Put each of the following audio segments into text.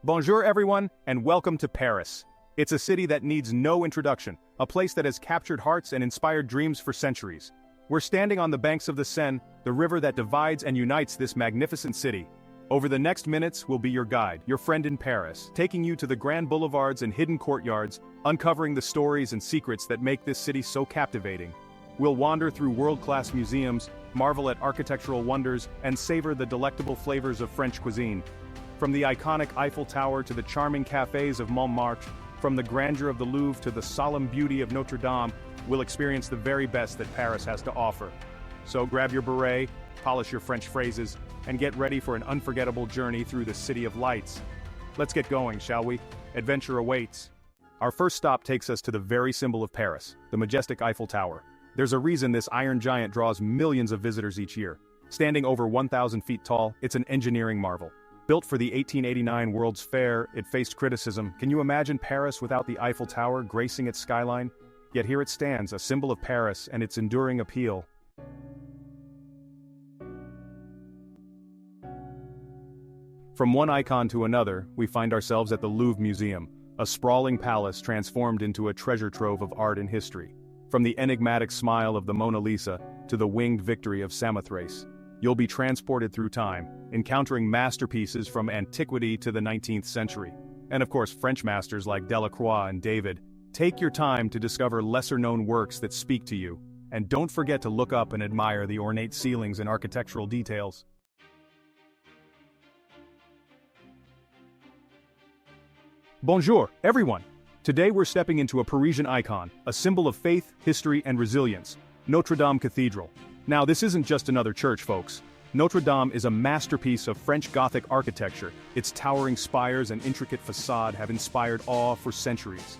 Bonjour everyone, and welcome to Paris. It's a city that needs no introduction, a place that has captured hearts and inspired dreams for centuries. We're standing on the banks of the Seine, the river that divides and unites this magnificent city. Over the next minutes, we'll be your guide, your friend in Paris, taking you to the grand boulevards and hidden courtyards, uncovering the stories and secrets that make this city so captivating. We'll wander through world-class museums, marvel at architectural wonders, and savor the delectable flavors of French cuisine. From the iconic Eiffel Tower to the charming cafes of Montmartre, from the grandeur of the Louvre to the solemn beauty of Notre Dame, we'll experience the very best that Paris has to offer. So grab your beret, polish your French phrases, and get ready for an unforgettable journey through the City of Lights. Let's get going, shall we? Adventure awaits. Our first stop takes us to the very symbol of Paris, the majestic Eiffel Tower. There's a reason this iron giant draws millions of visitors each year. Standing over 1,000 feet tall, it's an engineering marvel. Built for the 1889 World's Fair, it faced criticism. Can you imagine Paris without the Eiffel Tower gracing its skyline? Yet here it stands, a symbol of Paris and its enduring appeal. From one icon to another, we find ourselves at the Louvre Museum, a sprawling palace transformed into a treasure trove of art and history. From the enigmatic smile of the Mona Lisa to the winged victory of Samothrace, you'll be transported through time, encountering masterpieces from antiquity to the 19th century. And of course, French masters like Delacroix and David. Take your time to discover lesser-known works that speak to you, and don't forget to look up and admire the ornate ceilings and architectural details. Bonjour, everyone! Today we're stepping into a Parisian icon, a symbol of faith, history, and resilience, Notre Dame Cathedral. Now, this isn't just another church, folks. Notre Dame is a masterpiece of French Gothic architecture. Its towering spires and intricate facade have inspired awe for centuries.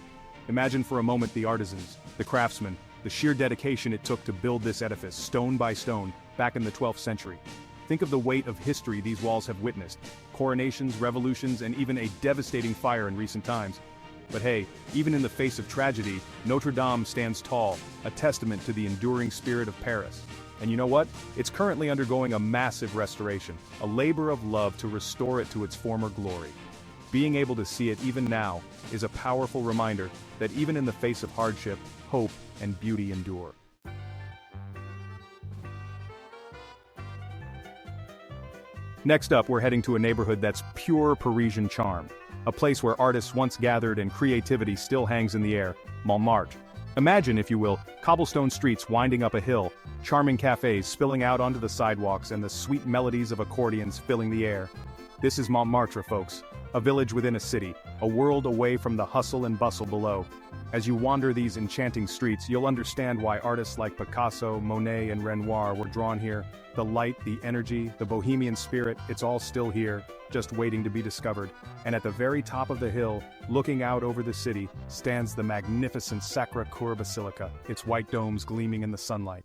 Imagine for a moment the artisans, the craftsmen, the sheer dedication it took to build this edifice, stone by stone, back in the 12th century. Think of the weight of history these walls have witnessed. Coronations, revolutions, and even a devastating fire in recent times. But hey, even in the face of tragedy, Notre Dame stands tall, a testament to the enduring spirit of Paris. And you know what? It's currently undergoing a massive restoration, a labor of love to restore it to its former glory. Being able to see it even now is a powerful reminder that even in the face of hardship, hope and beauty endure. Next up, we're heading to a neighborhood that's pure Parisian charm. A place where artists once gathered and creativity still hangs in the air, Montmartre. Imagine, if you will, cobblestone streets winding up a hill, charming cafes spilling out onto the sidewalks, and the sweet melodies of accordions filling the air. This is Montmartre, folks, a village within a city, a world away from the hustle and bustle below. As you wander these enchanting streets, you'll understand why artists like Picasso, Monet, and Renoir were drawn here. The light, the energy, the bohemian spirit, it's all still here, just waiting to be discovered. And at the very top of the hill, looking out over the city, stands the magnificent Sacré-Cœur Basilica, its white domes gleaming in the sunlight.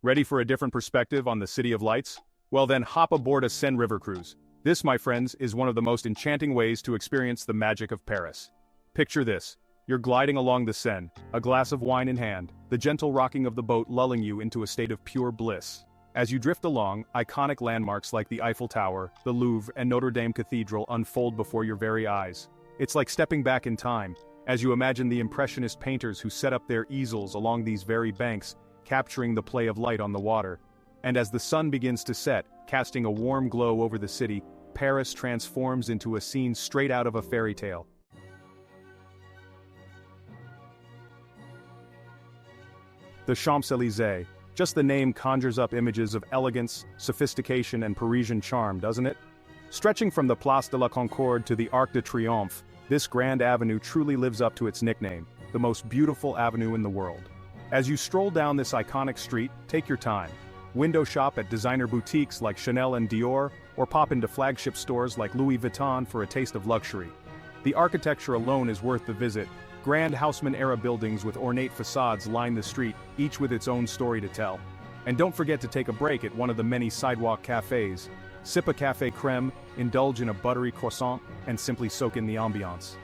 Ready for a different perspective on the City of Lights? Well then, hop aboard a Seine River cruise. This, my friends, is one of the most enchanting ways to experience the magic of Paris. Picture this. You're gliding along the Seine, a glass of wine in hand, the gentle rocking of the boat lulling you into a state of pure bliss. As you drift along, iconic landmarks like the Eiffel Tower, the Louvre, and Notre Dame Cathedral unfold before your very eyes. It's like stepping back in time, as you imagine the Impressionist painters who set up their easels along these very banks, capturing the play of light on the water. And as the sun begins to set, casting a warm glow over the city, Paris transforms into a scene straight out of a fairy tale. The Champs-Élysées. Just the name conjures up images of elegance, sophistication, and Parisian charm, doesn't it? Stretching from the Place de la Concorde to the Arc de Triomphe, this grand avenue truly lives up to its nickname, the most beautiful avenue in the world. As you stroll down this iconic street, take your time. Window shop at designer boutiques like Chanel and Dior, or pop into flagship stores like Louis Vuitton for a taste of luxury. The architecture alone is worth the visit. Grand Haussmann-era buildings with ornate facades line the street, each with its own story to tell. And don't forget to take a break at one of the many sidewalk cafes. Sip a café crème, indulge in a buttery croissant, and simply soak in the ambiance.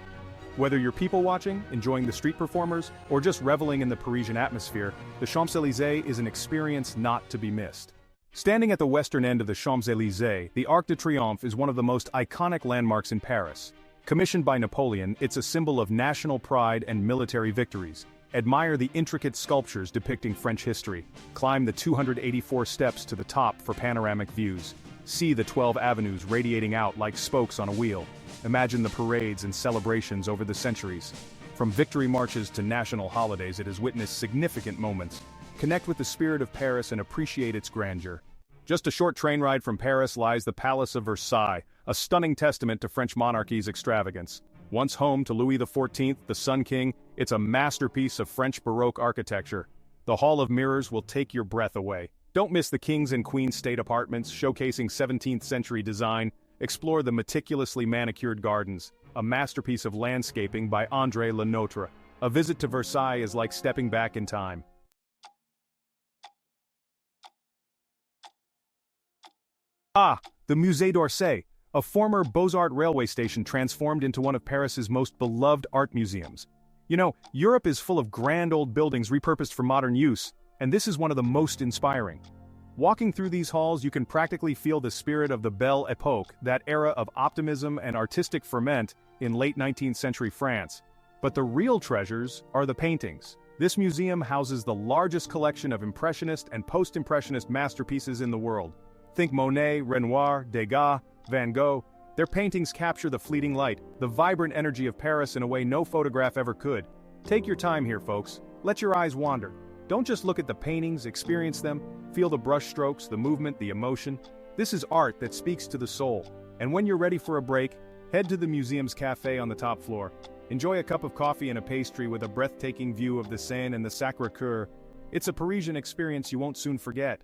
Whether you're people watching, enjoying the street performers, or just reveling in the Parisian atmosphere, the Champs-Élysées is an experience not to be missed. Standing at the western end of the Champs-Élysées, the Arc de Triomphe is one of the most iconic landmarks in Paris. Commissioned by Napoleon, it's a symbol of national pride and military victories. Admire the intricate sculptures depicting French history. Climb the 284 steps to the top for panoramic views. See the 12 avenues radiating out like spokes on a wheel. Imagine the parades and celebrations over the centuries. From victory marches to national holidays, it has witnessed significant moments. Connect with the spirit of Paris and appreciate its grandeur. Just a short train ride from Paris lies the Palace of Versailles, a stunning testament to French monarchy's extravagance. Once home to Louis XIV, the Sun King, it's a masterpiece of French Baroque architecture. The Hall of Mirrors will take your breath away. Don't miss the King's and Queen's state apartments, showcasing 17th-century design. Explore the meticulously manicured gardens, a masterpiece of landscaping by André Lenotre. A visit to Versailles is like stepping back in time. The Musée d'Orsay, a former Beaux-Arts railway station transformed into one of Paris's most beloved art museums. You know, Europe is full of grand old buildings repurposed for modern use, and this is one of the most inspiring. Walking through these halls, you can practically feel the spirit of the Belle Époque, that era of optimism and artistic ferment in late 19th century France. But the real treasures are the paintings. This museum houses the largest collection of Impressionist and Post-Impressionist masterpieces in the world. Think Monet, Renoir, Degas, Van Gogh. Their paintings capture the fleeting light, the vibrant energy of Paris in a way no photograph ever could. Take your time here, folks. Let your eyes wander. Don't just look at the paintings, experience them. Feel the brushstrokes, the movement, the emotion. This is art that speaks to the soul. And when you're ready for a break, head to the museum's cafe on the top floor. Enjoy a cup of coffee and a pastry with a breathtaking view of the Seine and the Sacré-Cœur. It's a Parisian experience you won't soon forget.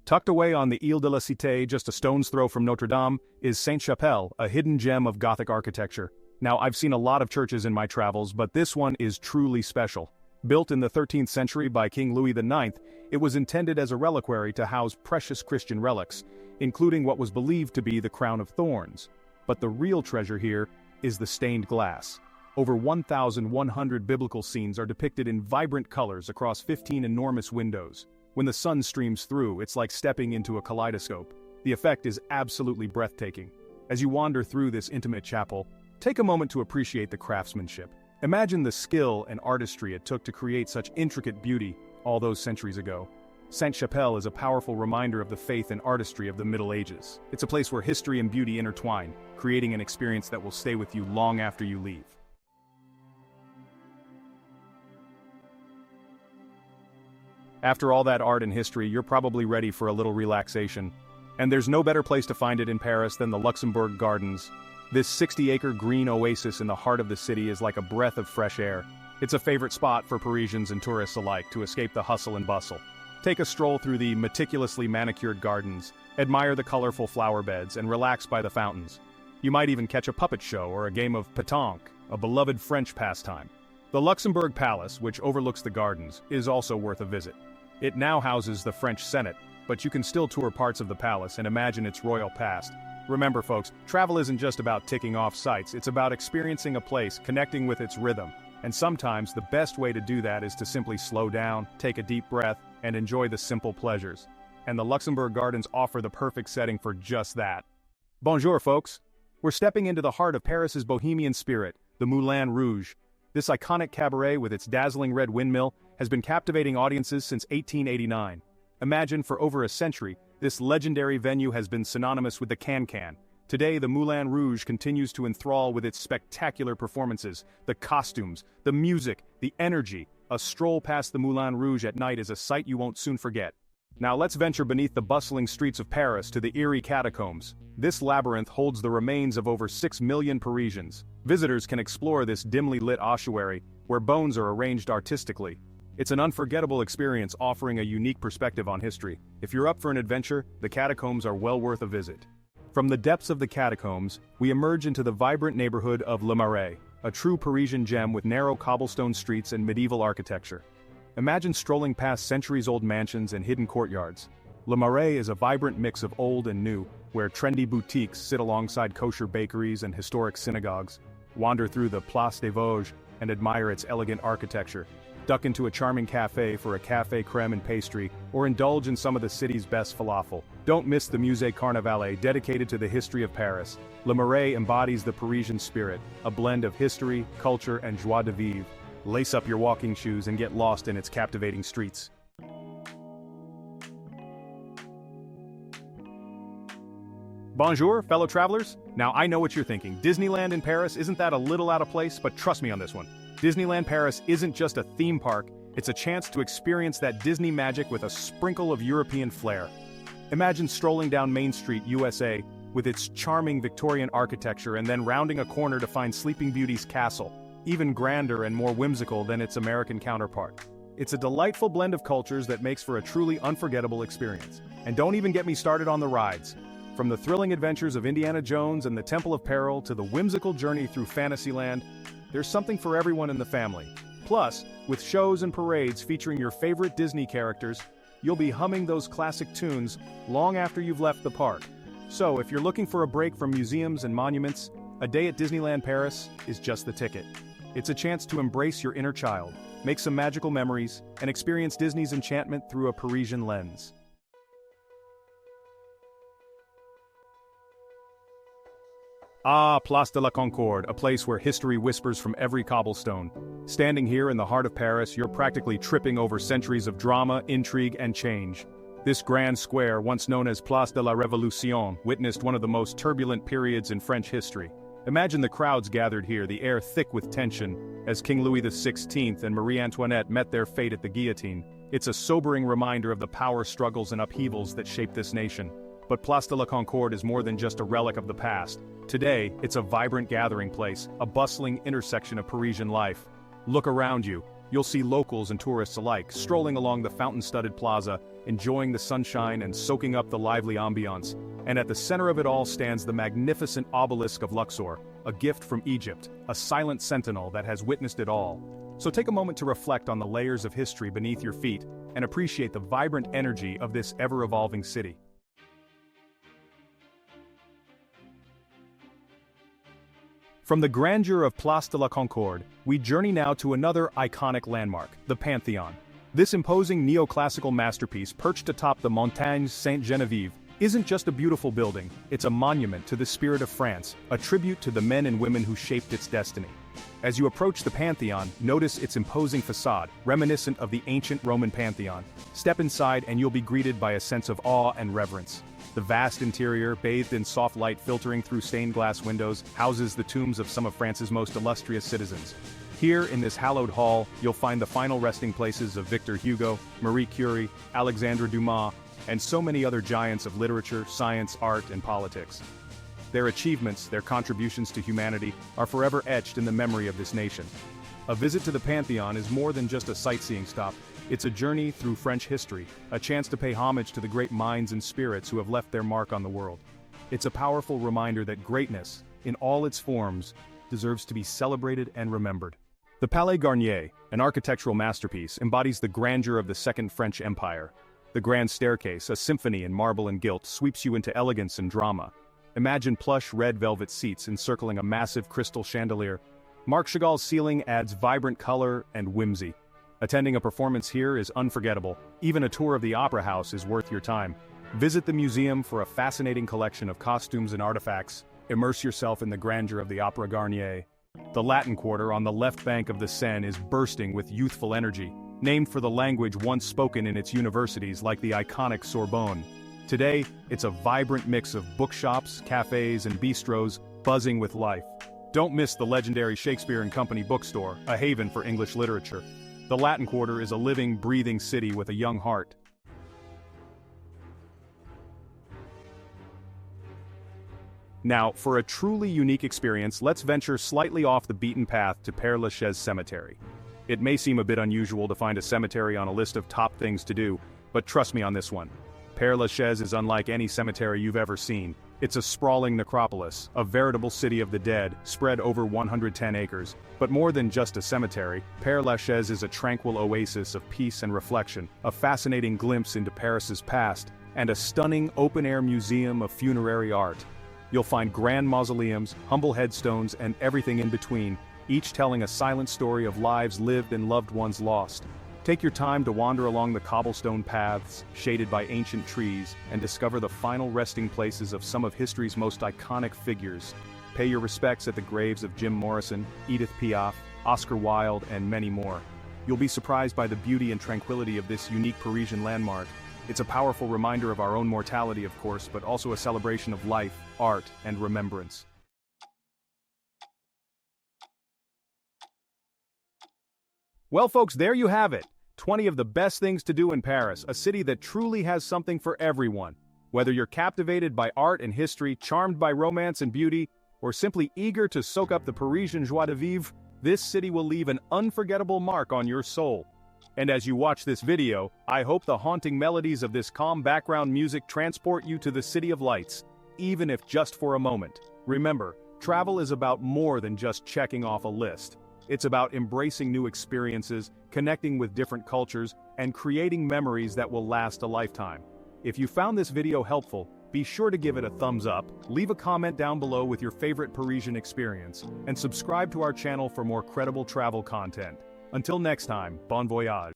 Tucked away on the Ile de la Cité, just a stone's throw from Notre Dame, is Sainte-Chapelle, a hidden gem of Gothic architecture. Now, I've seen a lot of churches in my travels, but this one is truly special. Built in the 13th century by King Louis IX, it was intended as a reliquary to house precious Christian relics, including what was believed to be the crown of thorns. But the real treasure here is the stained glass. Over 1,100 biblical scenes are depicted in vibrant colors across 15 enormous windows. When the sun streams through, it's like stepping into a kaleidoscope. The effect is absolutely breathtaking. As you wander through this intimate chapel, take a moment to appreciate the craftsmanship. Imagine the skill and artistry it took to create such intricate beauty all those centuries ago. Sainte-Chapelle is a powerful reminder of the faith and artistry of the Middle Ages. It's a place where history and beauty intertwine, creating an experience that will stay with you long after you leave. After all that art and history, you're probably ready for a little relaxation. And there's no better place to find it in Paris than the Luxembourg Gardens. This 60-acre green oasis in the heart of the city is like a breath of fresh air. It's a favorite spot for Parisians and tourists alike to escape the hustle and bustle. Take a stroll through the meticulously manicured gardens, admire the colorful flower beds, and relax by the fountains. You might even catch a puppet show or a game of pétanque, a beloved French pastime. The Luxembourg Palace, which overlooks the gardens, is also worth a visit. It now houses the French Senate, but you can still tour parts of the palace and imagine its royal past. Remember, folks, travel isn't just about ticking off sites, it's about experiencing a place, connecting with its rhythm. And sometimes the best way to do that is to simply slow down, take a deep breath, and enjoy the simple pleasures. And the Luxembourg Gardens offer the perfect setting for just that. Bonjour, folks! We're stepping into the heart of Paris's Bohemian spirit, the Moulin Rouge. This iconic cabaret with its dazzling red windmill has been captivating audiences since 1889. Imagine, for over a century, this legendary venue has been synonymous with the can-can. Today, the Moulin Rouge continues to enthrall with its spectacular performances, the costumes, the music, the energy. A stroll past the Moulin Rouge at night is a sight you won't soon forget. Now let's venture beneath the bustling streets of Paris to the eerie Catacombs. This labyrinth holds the remains of over 6 million Parisians. Visitors can explore this dimly lit ossuary, where bones are arranged artistically. It's an unforgettable experience offering a unique perspective on history. If you're up for an adventure, the catacombs are well worth a visit. From the depths of the catacombs, we emerge into the vibrant neighborhood of Le Marais, a true Parisian gem with narrow cobblestone streets and medieval architecture. Imagine strolling past centuries-old mansions and hidden courtyards. Le Marais is a vibrant mix of old and new, where trendy boutiques sit alongside kosher bakeries and historic synagogues. Wander through the Place des Vosges and admire its elegant architecture. duck into a charming cafe for a café crème and pastry, or indulge in some of the city's best falafel. Don't miss the Musée Carnavalet, dedicated to the history of Paris. Le Marais embodies the Parisian spirit, a blend of history, culture, and joie de vivre. Lace up your walking shoes and get lost in its captivating streets. Bonjour, fellow travelers. Now I know what you're thinking. Disneyland in Paris, isn't that a little out of place? But trust me on this one. Disneyland Paris isn't just a theme park, it's a chance to experience that Disney magic with a sprinkle of European flair. Imagine strolling down Main Street, USA, with its charming Victorian architecture and then rounding a corner to find Sleeping Beauty's castle, even grander and more whimsical than its American counterpart. It's a delightful blend of cultures that makes for a truly unforgettable experience. And don't even get me started on the rides. From the thrilling adventures of Indiana Jones and the Temple of Peril to the whimsical journey through Fantasyland, there's something for everyone in the family. Plus, with shows and parades featuring your favorite Disney characters, you'll be humming those classic tunes long after you've left the park. So, if you're looking for a break from museums and monuments, a day at Disneyland Paris is just the ticket. It's a chance to embrace your inner child, make some magical memories, and experience Disney's enchantment through a Parisian lens. Ah, Place de la Concorde, a place where history whispers from every cobblestone. Standing here in the heart of Paris, you're practically tripping over centuries of drama, intrigue, and change. This grand square, once known as Place de la Révolution, witnessed one of the most turbulent periods in French history. Imagine the crowds gathered here, the air thick with tension, as King Louis XVI and Marie Antoinette met their fate at the guillotine. It's a sobering reminder of the power struggles and upheavals that shaped this nation. But Place de la Concorde is more than just a relic of the past. Today, it's a vibrant gathering place, a bustling intersection of Parisian life. Look around you. You'll see locals and tourists alike, strolling along the fountain-studded plaza, enjoying the sunshine and soaking up the lively ambiance. And at the center of it all stands the magnificent obelisk of Luxor, a gift from Egypt, a silent sentinel that has witnessed it all. So take a moment to reflect on the layers of history beneath your feet and appreciate the vibrant energy of this ever-evolving city. From the grandeur of Place de la Concorde, we journey now to another iconic landmark, the Pantheon. This imposing neoclassical masterpiece perched atop the Montagne Sainte-Geneviève isn't just a beautiful building, it's a monument to the spirit of France, a tribute to the men and women who shaped its destiny. As you approach the Pantheon, notice its imposing facade, reminiscent of the ancient Roman Pantheon. Step inside and you'll be greeted by a sense of awe and reverence. The vast interior, bathed in soft light filtering through stained glass windows, houses the tombs of some of France's most illustrious citizens. Here, in this hallowed hall, you'll find the final resting places of Victor Hugo, Marie Curie, Alexandre Dumas, and so many other giants of literature, science, art, and politics. Their achievements, their contributions to humanity, are forever etched in the memory of this nation. A visit to the Pantheon is more than just a sightseeing stop. It's a journey through French history, a chance to pay homage to the great minds and spirits who have left their mark on the world. It's a powerful reminder that greatness, in all its forms, deserves to be celebrated and remembered. The Palais Garnier, an architectural masterpiece, embodies the grandeur of the Second French Empire. The grand staircase, a symphony in marble and gilt, sweeps you into elegance and drama. Imagine plush red velvet seats encircling a massive crystal chandelier. Marc Chagall's ceiling adds vibrant color and whimsy. Attending a performance here is unforgettable. Even a tour of the Opera House is worth your time. Visit the museum for a fascinating collection of costumes and artifacts. Immerse yourself in the grandeur of the Opera Garnier. The Latin Quarter on the left bank of the Seine is bursting with youthful energy, named for the language once spoken in its universities like the iconic Sorbonne. Today, it's a vibrant mix of bookshops, cafes, and bistros buzzing with life. Don't miss the legendary Shakespeare & Company bookstore, a haven for English literature. The Latin Quarter is a living, breathing city with a young heart. Now, for a truly unique experience, let's venture slightly off the beaten path to Père Lachaise Cemetery. It may seem a bit unusual to find a cemetery on a list of top things to do, but trust me on this one. Père Lachaise is unlike any cemetery you've ever seen. It's a sprawling necropolis, a veritable city of the dead, spread over 110 acres. But more than just a cemetery, Père Lachaise is a tranquil oasis of peace and reflection, a fascinating glimpse into Paris's past, and a stunning open-air museum of funerary art. You'll find grand mausoleums, humble headstones, and everything in between, each telling a silent story of lives lived and loved ones lost. Take your time to wander along the cobblestone paths, shaded by ancient trees, and discover the final resting places of some of history's most iconic figures. Pay your respects at the graves of Jim Morrison, Edith Piaf, Oscar Wilde, and many more. You'll be surprised by the beauty and tranquility of this unique Parisian landmark. It's a powerful reminder of our own mortality, of course, but also a celebration of life, art, and remembrance. Well, folks, there you have it. 20 of the best things to do in Paris, a city that truly has something for everyone. Whether you're captivated by art and history, charmed by romance and beauty, or simply eager to soak up the Parisian joie de vivre, this city will leave an unforgettable mark on your soul. And as you watch this video, I hope the haunting melodies of this calm background music transport you to the City of Lights, even if just for a moment. Remember, travel is about more than just checking off a list. It's about embracing new experiences, connecting with different cultures, and creating memories that will last a lifetime. If you found this video helpful, be sure to give it a thumbs up, leave a comment down below with your favorite Parisian experience, and subscribe to our channel for more credible travel content. Until next time, bon voyage.